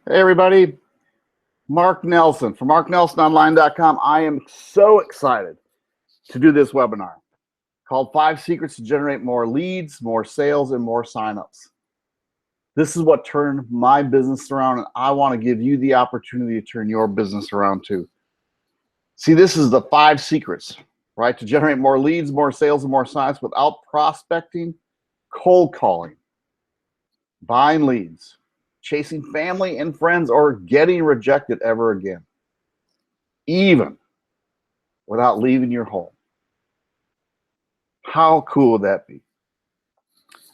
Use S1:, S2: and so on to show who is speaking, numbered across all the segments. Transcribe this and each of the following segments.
S1: Hey everybody, Mark Nelson from marknelsononline.com. I am so excited to do this webinar called 5 Secrets to Generate More Leads, More Sales, and More Signups. This is what turned my business around, and I want to give you the opportunity to turn your business around too. See, this is the 5 secrets, right, to generate more leads, more sales, and more signups without prospecting, cold calling, buying leads, chasing family and friends, or getting rejected ever again, even without leaving your home. How cool would that be?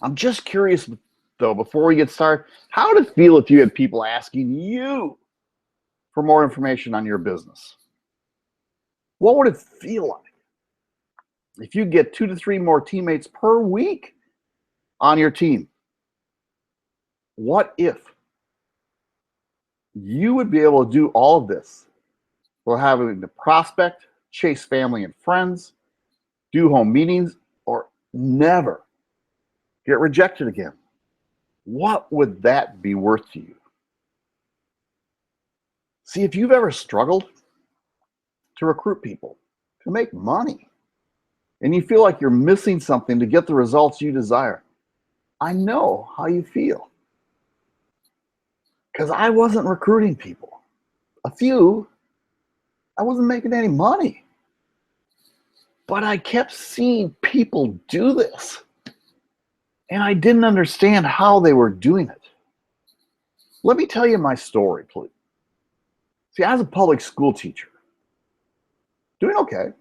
S1: I'm just curious, though, before we get started, how would it feel if you had people asking you for more information on your business? What would it feel like if you get 2 to 3 more teammates per week on your team? What if you would be able to do all of this while having to prospect, chase family and friends, do home meetings, or never get rejected again? What would that be worth to you? See, if you've ever struggled to recruit people, to make money, and you feel like you're missing something to get the results you desire, I know how you feel. Because I wasn't recruiting people. A few, I wasn't making any money. But I kept seeing people do this. And I didn't understand how they were doing it. Let me tell you my story, please. See, I was a public school teacher. Doing okay. I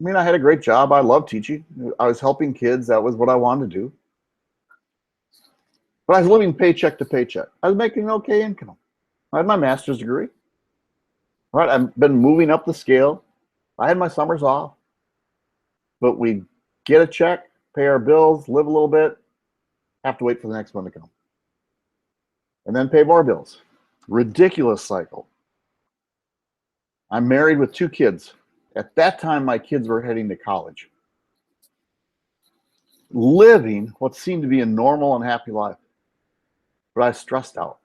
S1: mean, I had a great job. I loved teaching. I was helping kids. That was what I wanted to do. But I was living paycheck to paycheck. I was making an okay income. I had my master's degree. Right? I've been moving up the scale. I had my summers off. But we get a check, pay our bills, live a little bit, have to wait for the next one to come. And then pay more bills. Ridiculous cycle. I'm married with 2 kids. At that time, my kids were heading to college. Living what seemed to be a normal and happy life. But I was stressed out.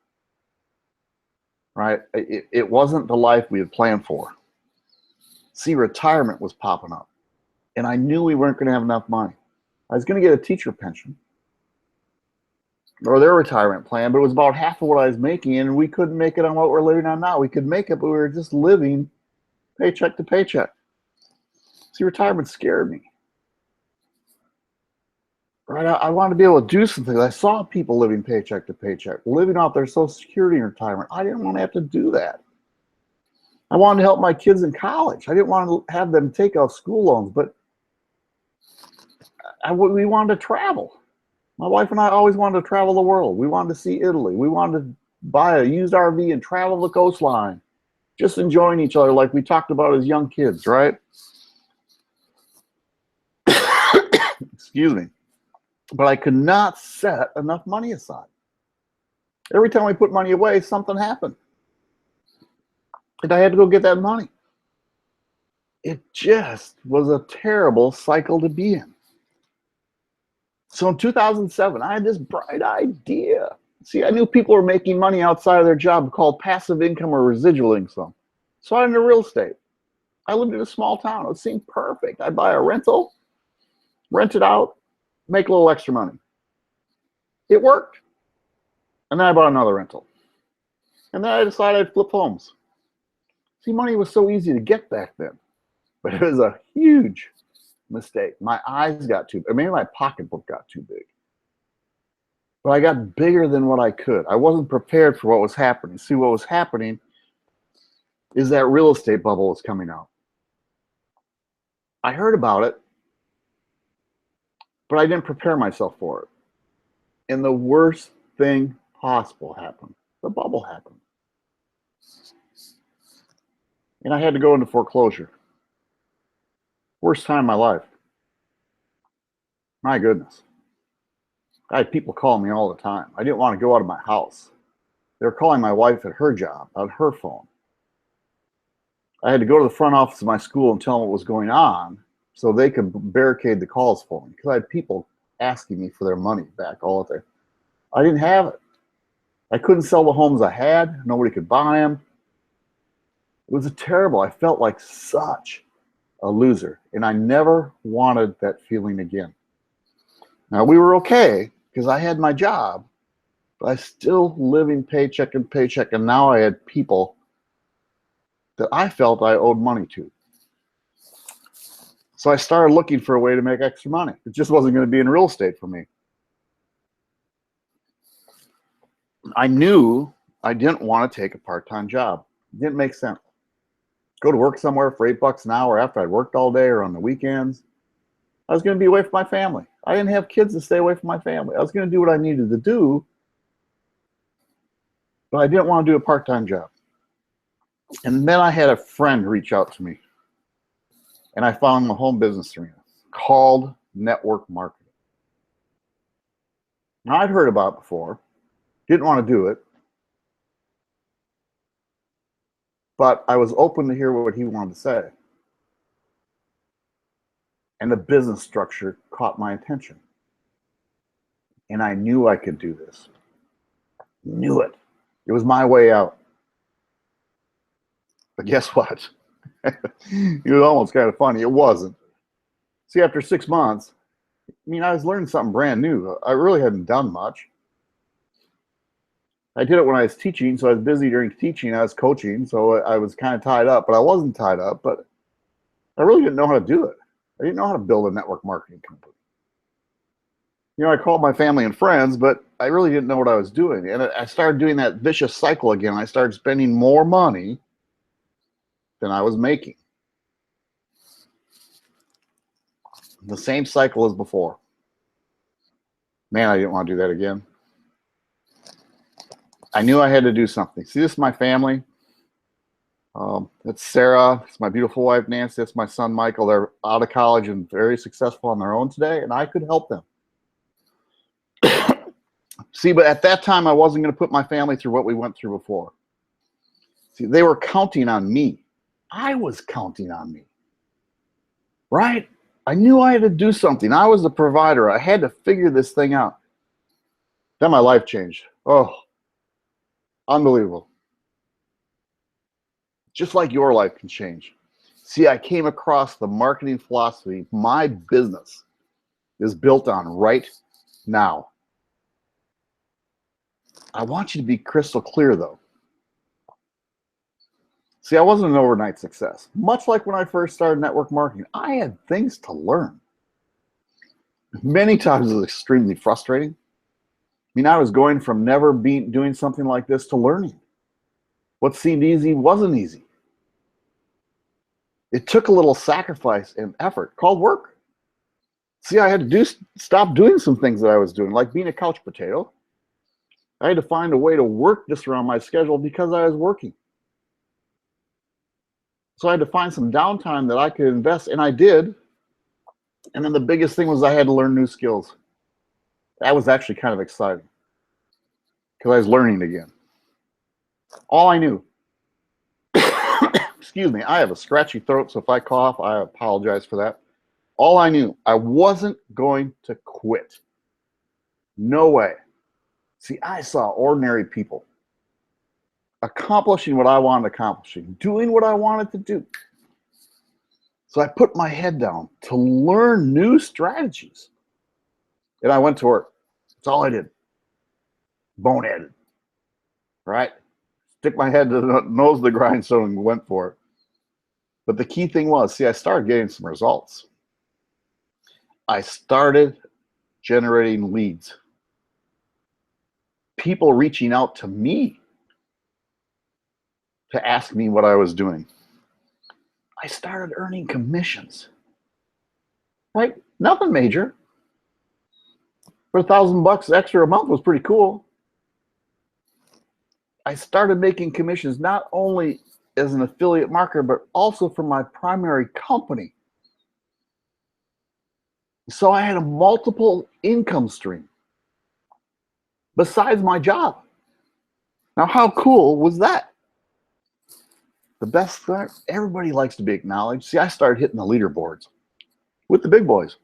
S1: Right? It wasn't the life we had planned for. See, retirement was popping up. And I knew we weren't going to have enough money. I was going to get a teacher pension or their retirement plan, but it was about half of what I was making, and we couldn't make it on what we're living on now. We could make it, but we were just living paycheck to paycheck. See, retirement scared me. Right? I wanted to be able to do something. I saw people living paycheck to paycheck, living off their Social Security in retirement. I didn't want to have to do that. I wanted to help my kids in college. I didn't want to have them take out school loans, but we wanted to travel. My wife and I always wanted to travel the world. We wanted to see Italy. We wanted to buy a used RV and travel the coastline, just enjoying each other like we talked about as young kids, right? Excuse me. But I could not set enough money aside. Every time we put money away, something happened. And I had to go get that money. It just was a terrible cycle to be in. So in 2007, I had this bright idea. See, I knew people were making money outside of their job called passive income or residual income. So I went into real estate. I lived in a small town. It seemed perfect. I'd buy a rental, rent it out, make a little extra money. It worked. And then I bought another rental. And then I decided I'd flip homes. See, money was so easy to get back then. But it was a huge mistake. My eyes got too big. Maybe my pocketbook got too big. But I got bigger than what I could. I wasn't prepared for what was happening. See, what was happening is that real estate bubble was coming out. I heard about it, but I didn't prepare myself for it. And the worst thing possible happened. The bubble happened. And I had to go into foreclosure. Worst time of my life. My goodness. I had people calling me all the time. I didn't want to go out of my house. They were calling my wife at her job, on her phone. I had to go to the front office of my school and tell them what was going on so they could barricade the calls for me, because I had people asking me for their money back all day. I didn't have it. I couldn't sell the homes I had. Nobody could buy them. It was terrible. I felt like such a loser, and I never wanted that feeling again. Now, we were okay because I had my job, but I still living paycheck and paycheck, and now I had people that I felt I owed money to. So I started looking for a way to make extra money. It just wasn't going to be in real estate for me. I knew I didn't want to take a part-time job. It didn't make sense. Go to work somewhere for $8 an hour after I'd worked all day or on the weekends. I was going to be away from my family. I didn't have kids to stay away from my family. I was going to do what I needed to do, but I didn't want to do a part-time job. And then I had a friend reach out to me, and I found a home business arena called network marketing. Now, I'd heard about it before, didn't want to do it, but I was open to hear what he wanted to say. And the business structure caught my attention. And I knew I could do this. Knew it. It was my way out. But guess what? It was almost kind of funny. It wasn't. See, after 6 months, I was learning something brand new. I really hadn't done much. I did it when I was teaching, so I was busy during teaching. I was coaching, so I was kind of tied up, but I wasn't tied up. But I really didn't know how to do it. I didn't know how to build a network marketing company. I called my family and friends, but I really didn't know what I was doing. And I started doing that vicious cycle again. I started spending more money than I was making. The same cycle as before. Man, I didn't want to do that again. I knew I had to do something. See, this is my family. That's Sarah. It's my beautiful wife, Nancy. That's my son, Michael. They're out of college and very successful on their own today, and I could help them. See, but at that time, I wasn't going to put my family through what we went through before. See, they were counting on me. I was counting on me, right? I knew I had to do something. I was the provider. I had to figure this thing out. Then my life changed. Oh, unbelievable. Just like your life can change. See, I came across the marketing philosophy my business is built on right now. I want you to be crystal clear, though. See, I wasn't an overnight success. Much like when I first started network marketing, I had things to learn. Many times it was extremely frustrating. I was going from never doing something like this to learning. What seemed easy wasn't easy. It took a little sacrifice and effort called work. See, I had to stop doing some things that I was doing, like being a couch potato. I had to find a way to work just around my schedule because I was working. So I had to find some downtime that I could invest, and I did. And then the biggest thing was I had to learn new skills. That was actually kind of exciting because I was learning again. All I knew, excuse me, I have a scratchy throat, so if I cough, I apologize for that. All I knew, I wasn't going to quit. No way. See, I saw ordinary people accomplishing what I wanted to accomplish, doing what I wanted to do. So I put my head down to learn new strategies. And I went to work. That's all I did. Boneheaded. Right? Stick my head to the nose of the grindstone and went for it. But the key thing was, see, I started getting some results. I started generating leads. People reaching out to me to ask me what I was doing. I started earning commissions. Right? Nothing major. For $1,000 extra a month was pretty cool. I started making commissions not only as an affiliate marketer, but also from my primary company. So I had a multiple income stream besides my job. Now, how cool was that? The best thing, everybody likes to be acknowledged. See, I started hitting the leaderboards with the big boys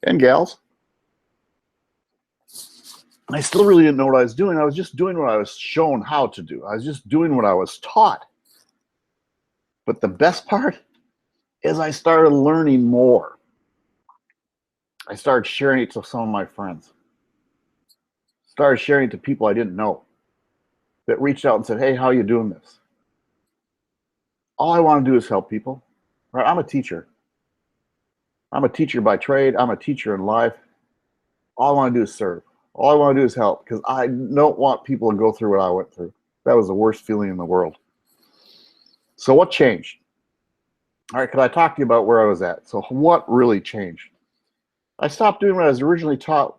S1: and gals. I still really didn't know what I was doing. I was just doing what I was shown how to do. I was just doing what I was taught. But the best part is I started learning more. I started sharing it to some of my friends. Started sharing it to people I didn't know that reached out and said, hey, how are you doing this? All I want to do is help people. Right? I'm a teacher. I'm a teacher by trade. I'm a teacher in life. All I want to do is serve. All I want to do is help, because I don't want people to go through what I went through. That was the worst feeling in the world. So what changed? All right, could I talk to you about where I was at? So what really changed? I stopped doing what I was originally taught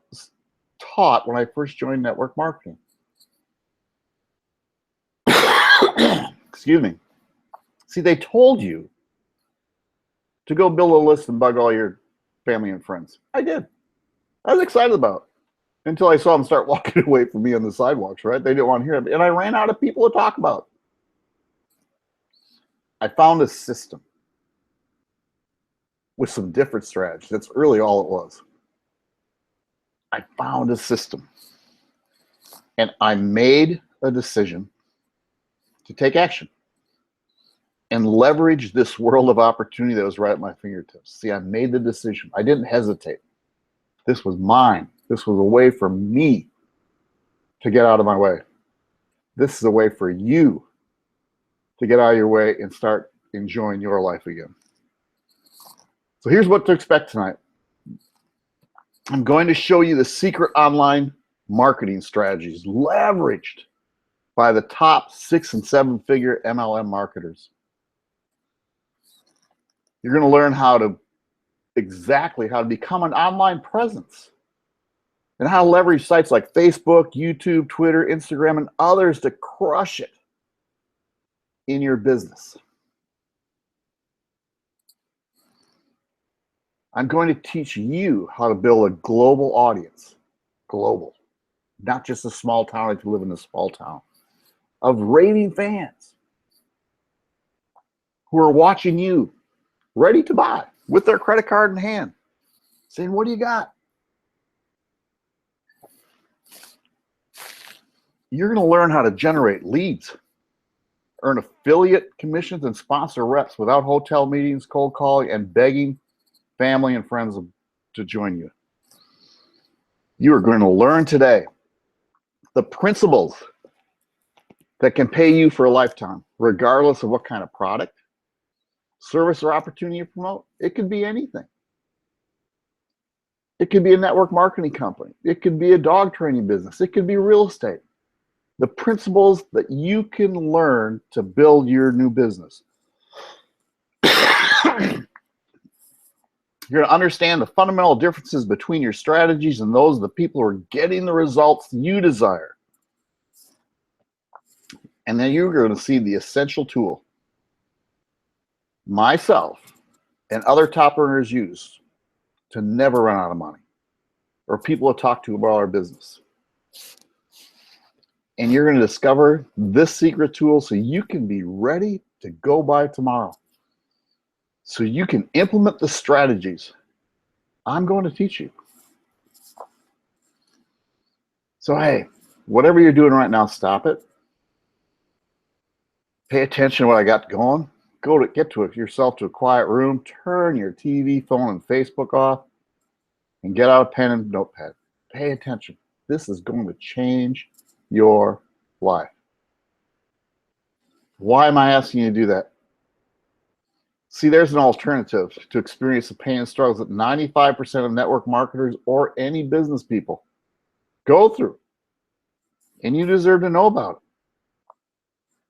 S1: when I first joined network marketing. Excuse me. See, they told you to go build a list and bug all your family and friends. I did. I was excited about it until I saw them start walking away from me on the sidewalks, right? They didn't want to hear it. And I ran out of people to talk about. I found a system with some different strategies. That's really all it was. I found a system. And I made a decision to take action and leverage this world of opportunity that was right at my fingertips. See, I made the decision. I didn't hesitate. This was mine. This was a way for me to get out of my way. This is a way for you to get out of your way and start enjoying your life again. So here's what to expect tonight. I'm going to show you the secret online marketing strategies leveraged by the top 6- and 7-figure MLM marketers. You're going to learn exactly how to become an online presence and how to leverage sites like Facebook, YouTube, Twitter, Instagram, and others to crush it in your business. I'm going to teach you how to build a global audience, global, not just a small town if you live in a small town, of raving fans who are watching you, ready to buy with their credit card in hand, saying, what do you got? You're going to learn how to generate leads, earn affiliate commissions, and sponsor reps without hotel meetings, cold calling, and begging family and friends to join you. You are going to learn today the principles that can pay you for a lifetime, regardless of what kind of product, service, or opportunity you promote. It could be anything. It could be a network marketing company. It could be a dog training business. It could be real estate. The principles that you can learn to build your new business. You're going to understand the fundamental differences between your strategies and those of the people who are getting the results you desire. And then you're going to see the essential tool myself and other top earners use to never run out of money, or people to talk to about our business. And you're going to discover this secret tool so you can be ready to go by tomorrow. So you can implement the strategies I'm going to teach you. So hey, whatever you're doing right now, stop it. Pay attention to what I got going. Get yourself to a quiet room, turn your TV, phone, and Facebook off, and get out a pen and notepad. Pay attention. This is going to change your life. Why am I asking you to do that? See, there's an alternative to experience the pain and struggles that 95% of network marketers or any business people go through. And you deserve to know about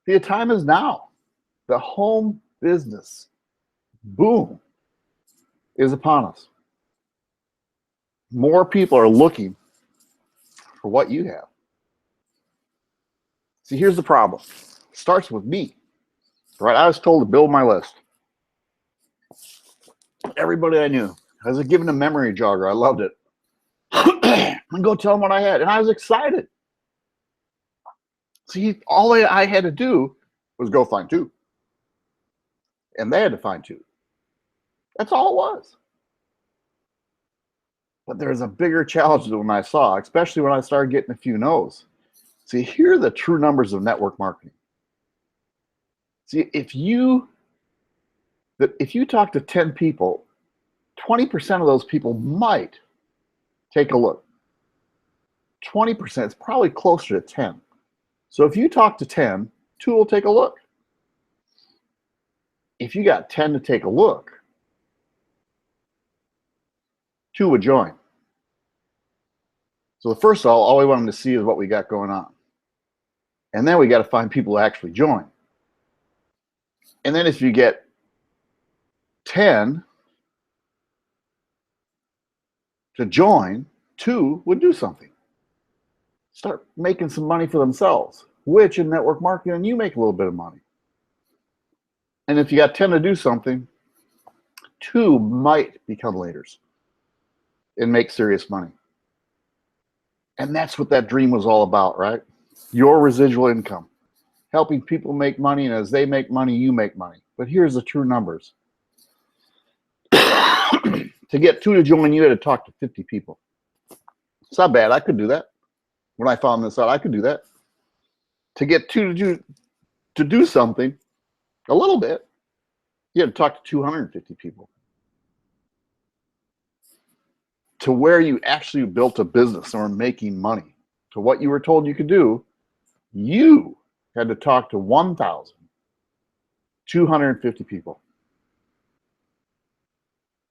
S1: it. The time is now. The home business boom is upon us. More people are looking for what you have. See, here's the problem. It starts with me. Right? I was told to build my list. Everybody I knew. I was given a memory jogger. I loved it. And go tell them what I had. And I was excited. See, all I had to do was go find two. And they had to find two. That's all it was. But there's a bigger challenge than I saw, especially when I started getting a few no's. See, here are the true numbers of network marketing. See, if you talk to 10 people, 20% of those people might take a look. 20% is probably closer to 10. So if you talk to 10, 2 will take a look. If you got 10 to take a look, 2 would join. So first of all we want them to see is what we got going on. And then we got to find people who actually join. And then if you get 10 to join, 2 would do something. Start making some money for themselves, which in network marketing, you make a little bit of money. And if you got 10 to do something, 2 might become leaders and make serious money. And that's what that dream was all about, right? Your residual income, helping people make money, and as they make money, you make money. But here's the true numbers. To get 2 to join, you had to talk to 50 people. It's not bad. I could do that. When I found this out, I could do that. To get 2 to do something, a little bit, you had to talk to 250 people. To where you actually built a business and were making money, to what you were told you could do, you had to talk to 1,250 people.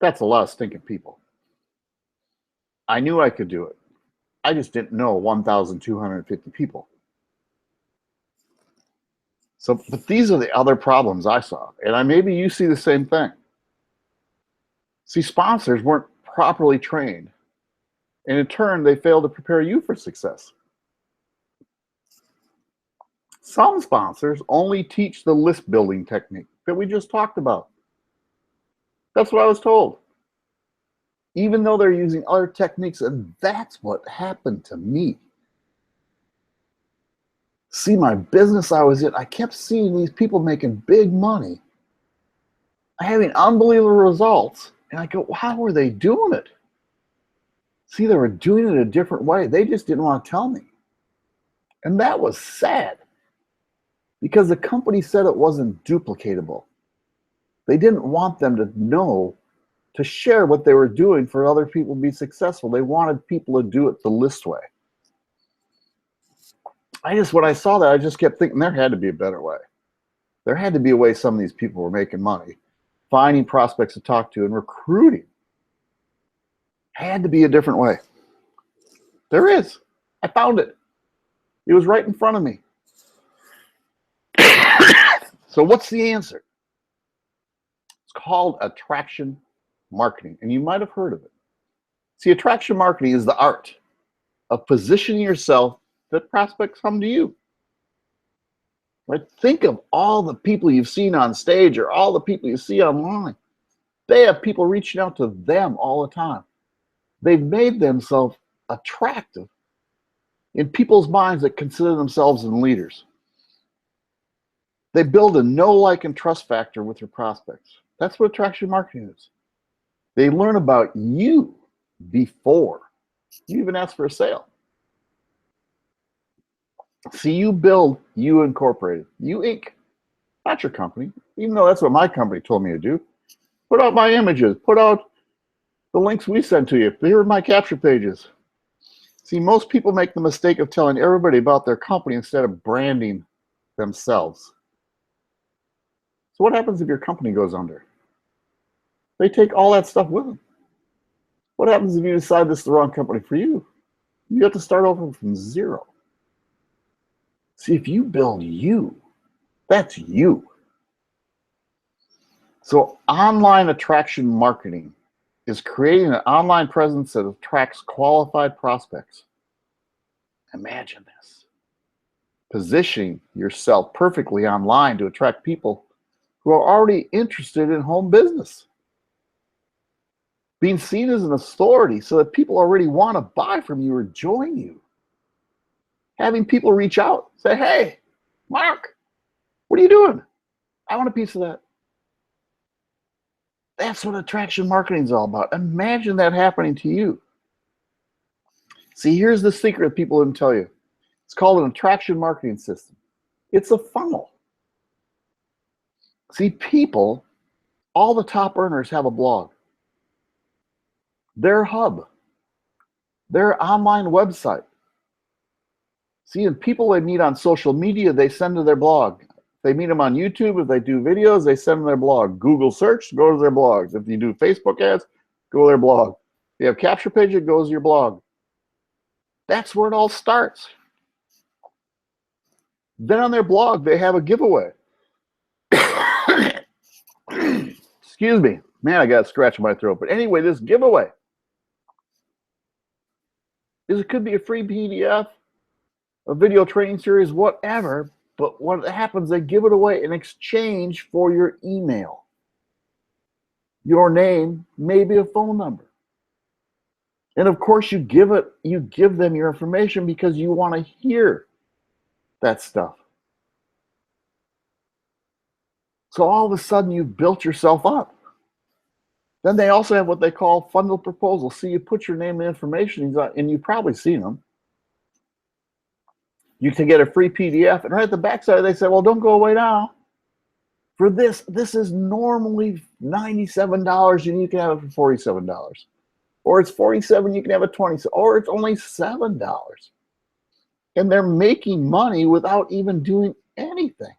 S1: That's a lot of stinking people. I knew I could do it. I just didn't know 1,250 people. So, but these are the other problems I saw. And maybe you see the same thing. See, sponsors weren't properly trained. And in turn, they failed to prepare you for success. Some sponsors only teach the list building technique that we just talked about. That's what I was told. Even though they're using other techniques, and that's what happened to me. See, my business I was in, I kept seeing these people making big money, having unbelievable results, and I go, how are they doing it? See, they were doing it a different way. They just didn't want to tell me. And that was sad, because the company said it wasn't duplicatable. They didn't want them to know, to share what they were doing for other people to be successful. They wanted people to do it the list way. When I saw that, I just kept thinking there had to be a better way. There had to be a way some of these people were making money, finding prospects to talk to, and recruiting. Had to be a different way. There is. I found it. It was right in front of me. So what's the answer? It's called attraction marketing, and you might have heard of it. See, attraction marketing is the art of positioning yourself that prospects come to you. Right? Think of all the people you've seen on stage or all the people you see online. They have people reaching out to them all the time. They've made themselves attractive in people's minds that consider themselves as leaders. They build a know, like, and trust factor with your prospects. That's what attraction marketing is. They learn about you before you even ask for a sale. See, you build You Incorporated, You Inc., not your company, even though that's what my company told me to do. Put out my images, put out the links we send to you. Here are my capture pages. See, most people make the mistake of telling everybody about their company instead of branding themselves. So what happens if your company goes under? They take all that stuff with them. What happens if you decide this is the wrong company for you? You have to start over from zero. See, if you build you, that's you. So online attraction marketing is creating an online presence that attracts qualified prospects. Imagine this. Positioning yourself perfectly online to attract people who are already interested in home business. Being seen as an authority so that people already want to buy from you or join you. Having people reach out, say, hey, Mark, what are you doing? I want a piece of that. That's what attraction marketing is all about. Imagine that happening to you. See, here's the secret people didn't tell you. It's called an attraction marketing system. It's a funnel. See, people, all the top earners have a blog. Their hub, their online website. See, and people they meet on social media, they send to their blog. They meet them on YouTube. If they do videos, they send them their blog. Google search, go to their blogs. If you do Facebook ads, go to their blog. If you have capture page, it goes to your blog. That's where it all starts. Then on their blog, they have a giveaway. Excuse me. Man, I got a scratch in my throat. But anyway, this giveaway it could be a free PDF, a video training series, whatever. But what happens, they give it away in exchange for your email, your name, maybe a phone number. And of course, you give them your information because you want to hear that stuff. So all of a sudden, you've built yourself up. Then they also have what they call funnel proposals. See, you put your name and information, and you've probably seen them. You can get a free PDF, and right at the backside, they say, well, don't go away now. For this is normally $97, and you can have it for $47. Or it's $47, you can have it $20, or it's only $7. And they're making money without even doing anything.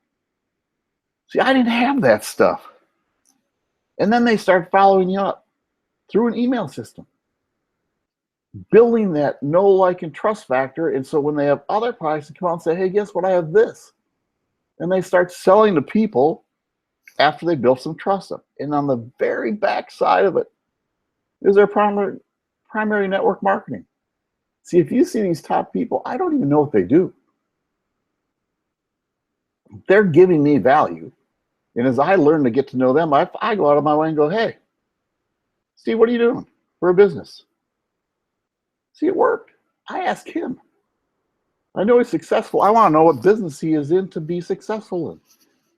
S1: See, I didn't have that stuff. And then they start following you up through an email system, building that know, like, and trust factor. And so when they have other products, they come out and say, hey, guess what? I have this. And they start selling to people after they built some trust up. And on the very back side of it is their primary network marketing. See, if you see these top people, I don't even know what they do. They're giving me value. And as I learn to get to know them, I go out of my way and go, hey, Steve, what are you doing for a business? See, it worked. I asked him. I know he's successful. I want to know what business he is in to be successful in.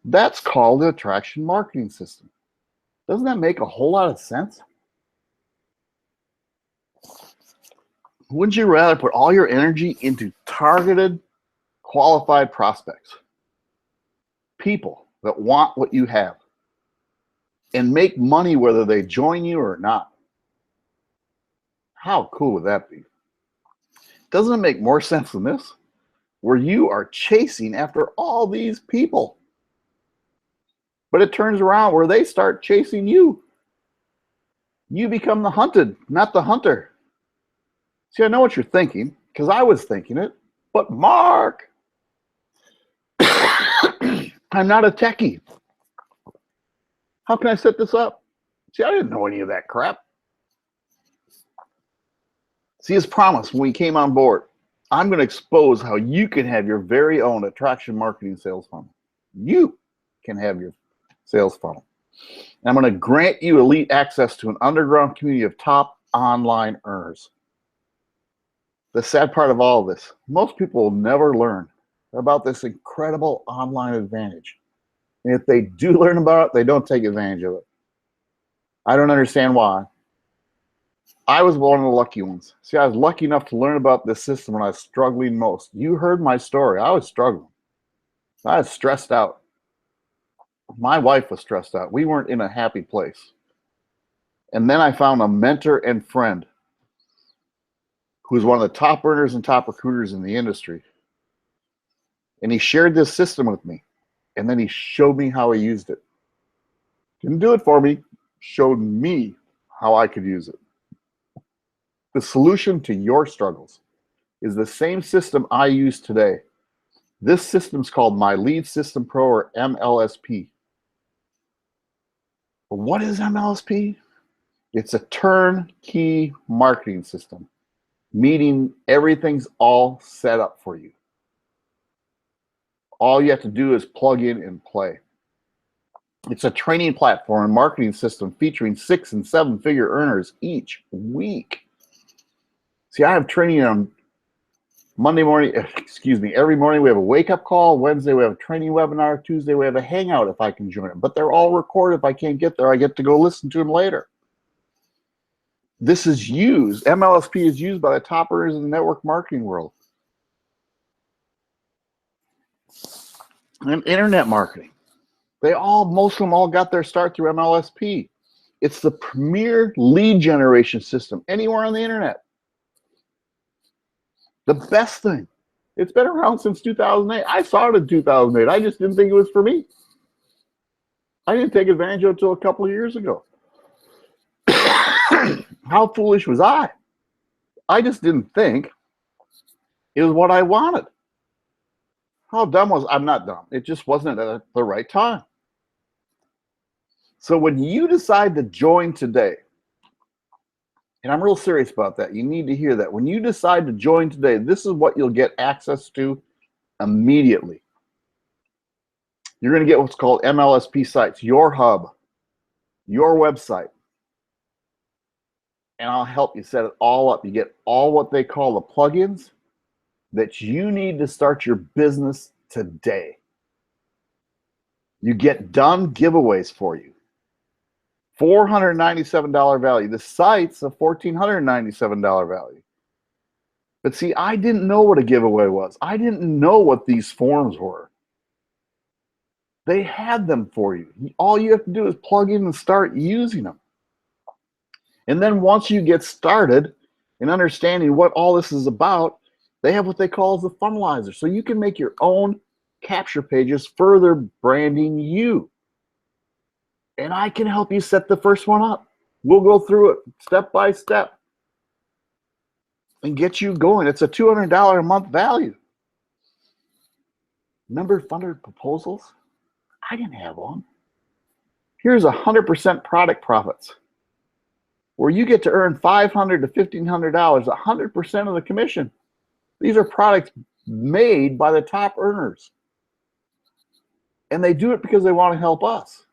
S1: That's called the attraction marketing system. Doesn't that make a whole lot of sense? Wouldn't you rather put all your energy into targeted, qualified prospects? People that want what you have and make money whether they join you or not. How cool would that be? Doesn't it make more sense than this? Where you are chasing after all these people. But it turns around where they start chasing you. You become the hunted, not the hunter. See, I know what you're thinking, because I was thinking it. But Mark, I'm not a techie. How can I set this up? See, I didn't know any of that crap. See, as promised, when we came on board, I'm going to expose how you can have your very own attraction marketing sales funnel. You can have your sales funnel. And I'm going to grant you elite access to an underground community of top online earners. The sad part of all of this, most people will never learn about this incredible online advantage. And if they do learn about it, they don't take advantage of it. I don't understand why. I was one of the lucky ones. See, I was lucky enough to learn about this system when I was struggling most. You heard my story. I was struggling. I was stressed out. My wife was stressed out. We weren't in a happy place. And then I found a mentor and friend who was one of the top earners and top recruiters in the industry. And he shared this system with me. And then he showed me how he used it. Didn't do it for me, showed me how I could use it. The solution to your struggles is the same system I use today. This system is called My Lead System Pro, or MLSP. But what is MLSP? It's a turnkey marketing system, meaning everything's all set up for you. All you have to do is plug in and play. It's a training platform and marketing system featuring 6- and 7-figure earners each week. See, I have training on Monday morning, every morning we have a wake-up call. Wednesday we have a training webinar. Tuesday we have a hangout if I can join it. But they're all recorded. If I can't get there, I get to go listen to them later. This is used, MLSP is used by the top earners in the network marketing world. And internet marketing. Most of them all got their start through MLSP. It's the premier lead generation system anywhere on the internet. The best thing. It's been around since 2008. I saw it in 2008. I just didn't think it was for me. I didn't take advantage of it until a couple of years ago. How foolish was I? I just didn't think it was what I wanted. How dumb was I? I'm not dumb. It just wasn't at the right time. So when you decide to join today, and I'm real serious about that, you need to hear that. When you decide to join today, this is what you'll get access to immediately. You're going to get what's called MLSP sites, your hub, your website. And I'll help you set it all up. You get all what they call the plugins that you need to start your business today. You get done giveaways for you. $497 value. The site's a $1,497 value. But see, I didn't know what a giveaway was. I didn't know what these forms were. They had them for you. All you have to do is plug in and start using them. And then once you get started in understanding what all this is about, they have what they call the funnelizer. So you can make your own capture pages, further branding you. And I can help you set the first one up. We'll go through it step by step and get you going. It's a $200 a month value. Remember funded proposals? I didn't have one. Here's 100% product profits, where you get to earn $500 to $1,500, 100% of the commission. These are products made by the top earners. And they do it because they want to help us.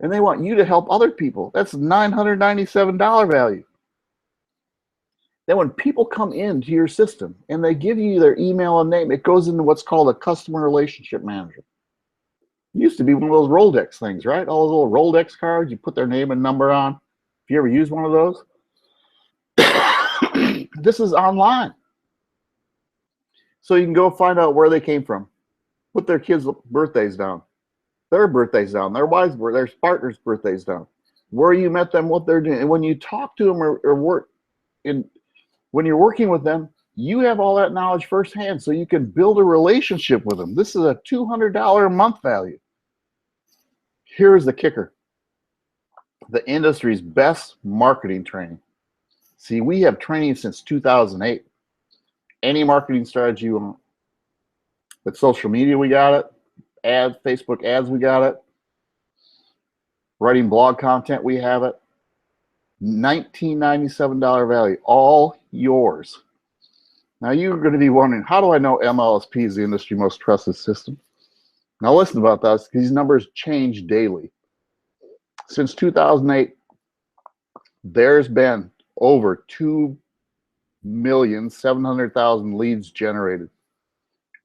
S1: And they want you to help other people. That's $997 value. Then when people come into your system and they give you their email and name, it goes into what's called a customer relationship manager. It used to be one of those Rolodex things, right? All those little Rolodex cards, you put their name and number on. If you ever use one of those, this is online. So you can go find out where they came from, put their kids' birthdays down, their birthdays down, their wives' birthdays, their partners' birthdays down, where you met them, what they're doing. And when you talk to them when you're working with them, you have all that knowledge firsthand, so you can build a relationship with them. This is a $200 a month value. Here's the kicker. The industry's best marketing training. See, we have training since 2008. Any marketing strategy you want. With social media, we got it. Ads, Facebook ads, we got it. Writing blog content, we have it. $1997 value, all yours. Now you're going to be wondering, how do I know MLSP is the industry's most trusted system? Now listen about that, these numbers change daily. Since 2008, there's been over 2,700,000 leads generated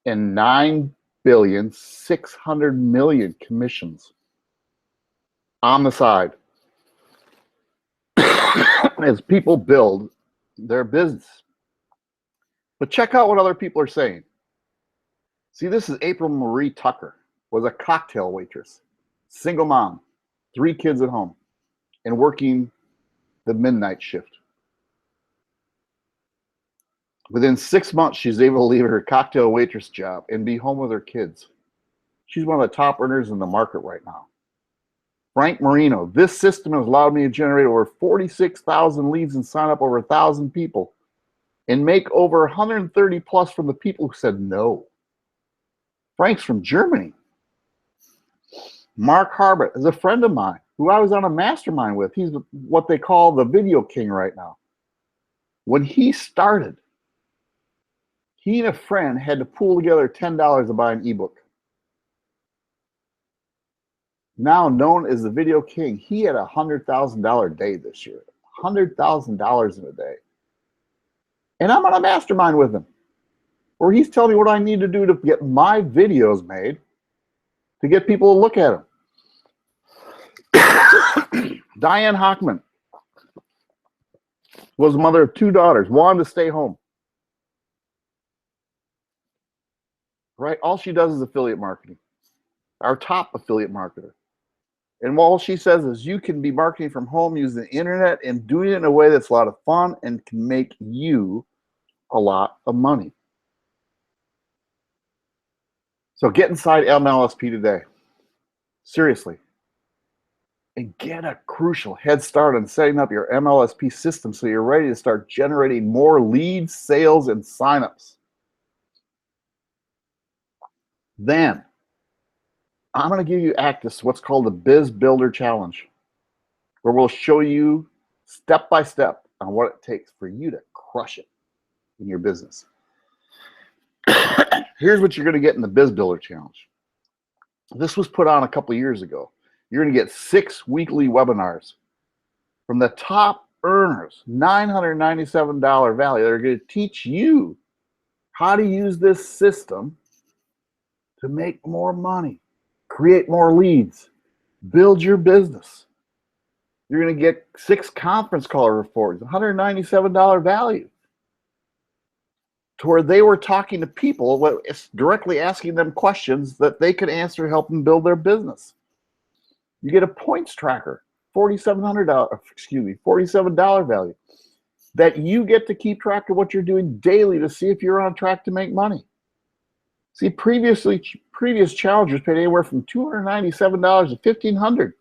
S1: and 9,600,000,000 commissions on the side as people build their business. But check out what other people are saying. See, this is April Marie Tucker, was a cocktail waitress, single mom, 3 kids at home, and working the midnight shift. Within 6 months, she's able to leave her cocktail waitress job and be home with her kids. She's one of the top earners in the market right now. Frank Marino, this system has allowed me to generate over 46,000 leads and sign up over 1,000 people and make over 130 plus from the people who said no. Frank's from Germany. Mark Harbert is a friend of mine who I was on a mastermind with. He's what they call the video king right now. When he started, he and a friend had to pool together $10 to buy an ebook. Now known as the video king, he had a $100,000 day this year. $100,000 in a day. And I'm on a mastermind with him, where he's telling me what I need to do to get my videos made, to get people to look at them. Diane Hockman, was a mother of 2 daughters, wanted to stay home. Right? All she does is affiliate marketing. Our top affiliate marketer. And all she says is you can be marketing from home using the internet and doing it in a way that's a lot of fun and can make you a lot of money. So get inside MLSP today. Seriously. And get a crucial head start on setting up your MLSP system so you're ready to start generating more leads, sales, and signups. Then I'm going to give you access to what's called the Biz Builder Challenge, where we'll show you step by step on what it takes for you to crush it in your business. Here's what you're going to get in the Biz Builder Challenge. This was put on a couple years ago. You're going to get 6 weekly webinars from the top earners, $997 value. They're going to teach you how to use this system to make more money, create more leads, build your business. You're going to get 6 conference call reports, $197 value, to where they were talking to people, directly asking them questions that they could answer to help them build their business. You get a points tracker, $47 value, that you get to keep track of what you're doing daily to see if you're on track to make money. See, previous challengers paid anywhere from $297 to $1,500.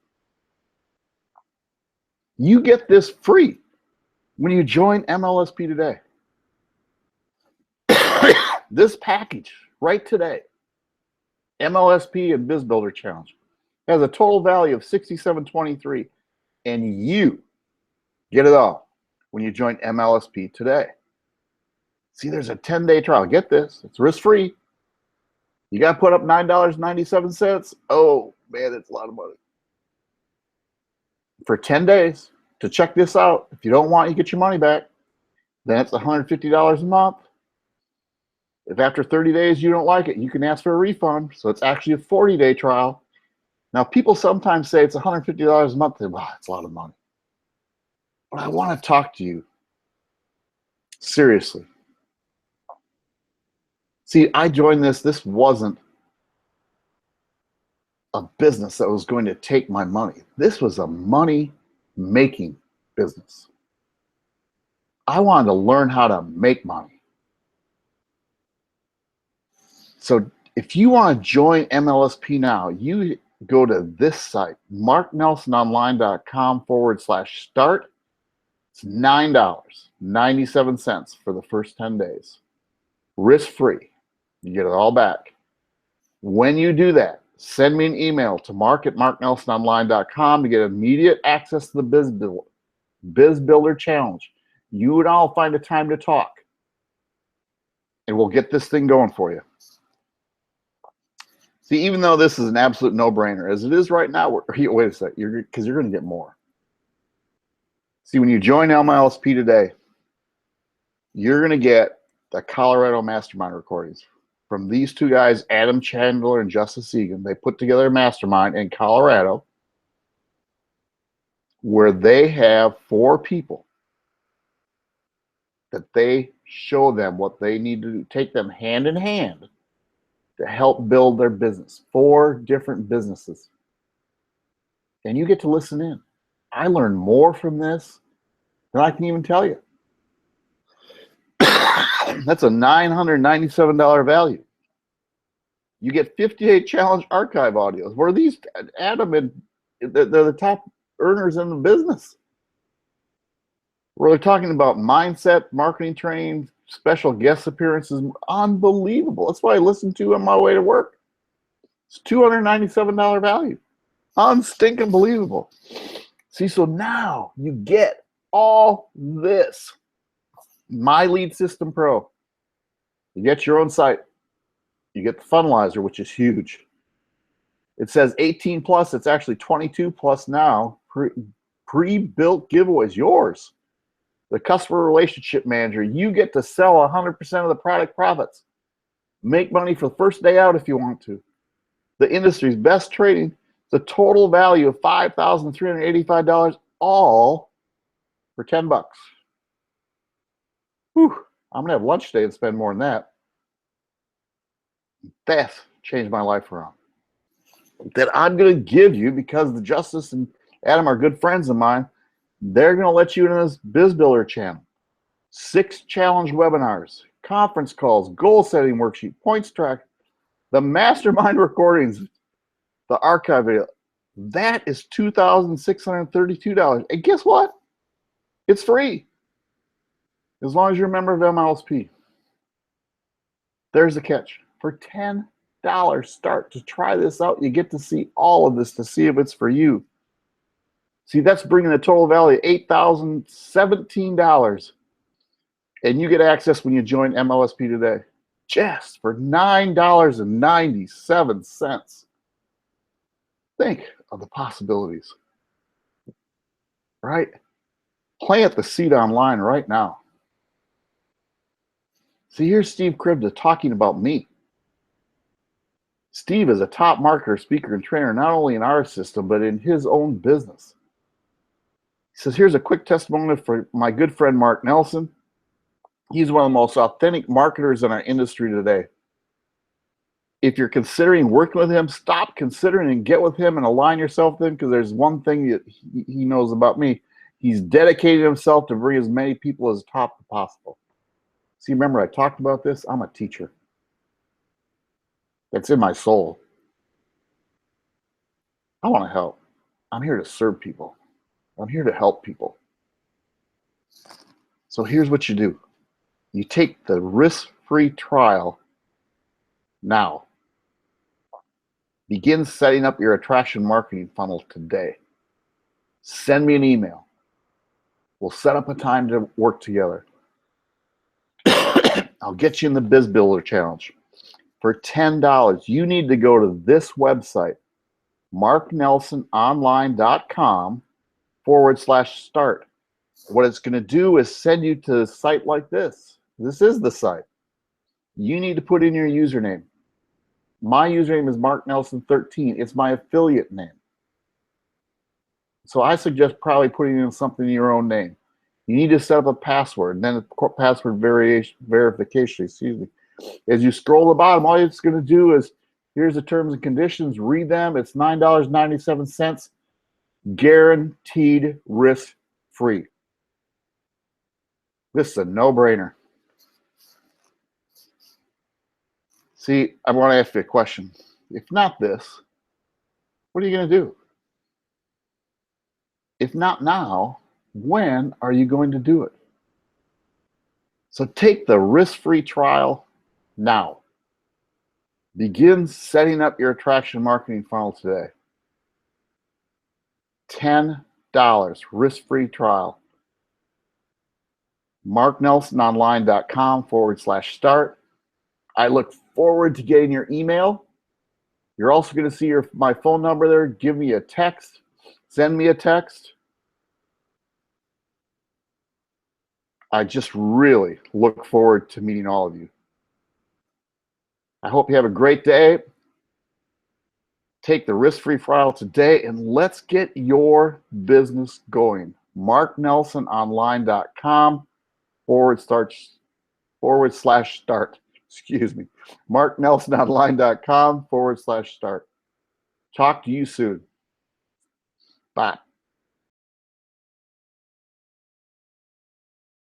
S1: You get this free when you join MLSP today. This package right today, MLSP and Biz Builder Challenge, has a total value of $67.23, and you get it all when you join MLSP today. See, there's a 10-day trial. Get this, it's risk-free. You got to put up $9.97. Oh, man, it's a lot of money. For 10 days to check this out. If you don't want it, you get your money back. Then it's $150 a month. If after 30 days you don't like it, you can ask for a refund. So it's actually a 40-day trial. Now, people sometimes say it's $150 a month. Wow, it's a lot of money. But I want to talk to you seriously. See, I joined this. This wasn't a business that was going to take my money. This was a money-making business. I wanted to learn how to make money. So if you want to join MLSP now, you go to this site, marknelsononline.com/start. It's $9.97 for the first 10 days. Risk-free. You get it all back. When you do that, send me an email to mark@marknelsononline.com to get immediate access to the Biz Builder Challenge. You and I'll find a time to talk, and we'll get this thing going for you. See, even though this is an absolute no-brainer, as it is right now, wait a sec, because you're going to get more. See, when you join MLSP today, you're going to get the Colorado Mastermind recordings from these 2 guys, Adam Chandler and Justice Egan. They put together a mastermind in Colorado where they have 4 people that they show them what they need to do, take them hand in hand to help build their business. 4 different businesses. And you get to listen in. I learned more from this than I can even tell you. That's a $997 value. You get 58 challenge archive audios where these Adam and they're the top earners in the business. We're talking about mindset, marketing training, special guest appearances. Unbelievable. That's what I listen to on my way to work. It's $297 value. Unstinking believable. See, so now you get all this. My Lead System Pro. You get your own site. You get the funnelizer, which is huge. It says 18 plus. It's actually 22 plus now. Pre-built giveaways, yours. The customer relationship manager. You get to sell 100% of the product profits. Make money for the first day out if you want to. The industry's best trading. The total value of $5,385, all for $10. Whew, I'm going to have lunch today and spend more than that. That's changed my life around. That I'm going to give you, because the Justice and Adam are good friends of mine, they're going to let you in this Biz Builder channel. 6 challenge webinars, conference calls, goal setting worksheet, points track, the mastermind recordings, the archive video. That is $2,632. And guess what? It's free. As long as you're a member of MLSP. There's the catch. For $10 start to try this out, you get to see all of this to see if it's for you. See, that's bringing the total value to $8,017. And you get access when you join MLSP today, just for $9.97. Think of the possibilities, right? Plant the seed online right now. See, here's Steve Kribda talking about me. Steve is a top marketer, speaker, and trainer, not only in our system, but in his own business. He says, here's a quick testimonial for my good friend, Mark Nelson. He's one of the most authentic marketers in our industry today. If you're considering working with him, stop considering and get with him and align yourself with him, because there's one thing that he knows about me. He's dedicated himself to bring as many people as top as possible. See, remember I talked about this? I'm a teacher. That's in my soul. I want to help. I'm here to serve people. I'm here to help people. So here's what you do. You take the risk-free trial now. Begin setting up your attraction marketing funnel today. Send me an email. We'll set up a time to work together. I'll get you in the Biz Builder Challenge. For $10, you need to go to this website, marknelsononline.com/start. What it's going to do is send you to a site like this. This is the site. You need to put in your username. My username is MarkNelson13. It's my affiliate name. So I suggest probably putting in something in your own name. You need to set up a password, and then a password verification, excuse me. As you scroll the bottom, all it's going to do is, here's the terms and conditions, read them. It's $9.97, guaranteed risk-free. This is a no-brainer. See, I want to ask you a question. If not this, what are you going to do? If not now, when are you going to do it? So take the risk-free trial now. Begin setting up your attraction marketing funnel today. $10 risk-free trial. MarkNelsonOnline.com/start. I look forward to getting your email. You're also going to see my phone number there. Give me a text. Send me a text. I just really look forward to meeting all of you. I hope you have a great day. Take the risk-free trial today and let's get your business going. MarkNelsonOnline.com/start. Excuse me. MarkNelsonOnline.com/start. Talk to you soon. Bye.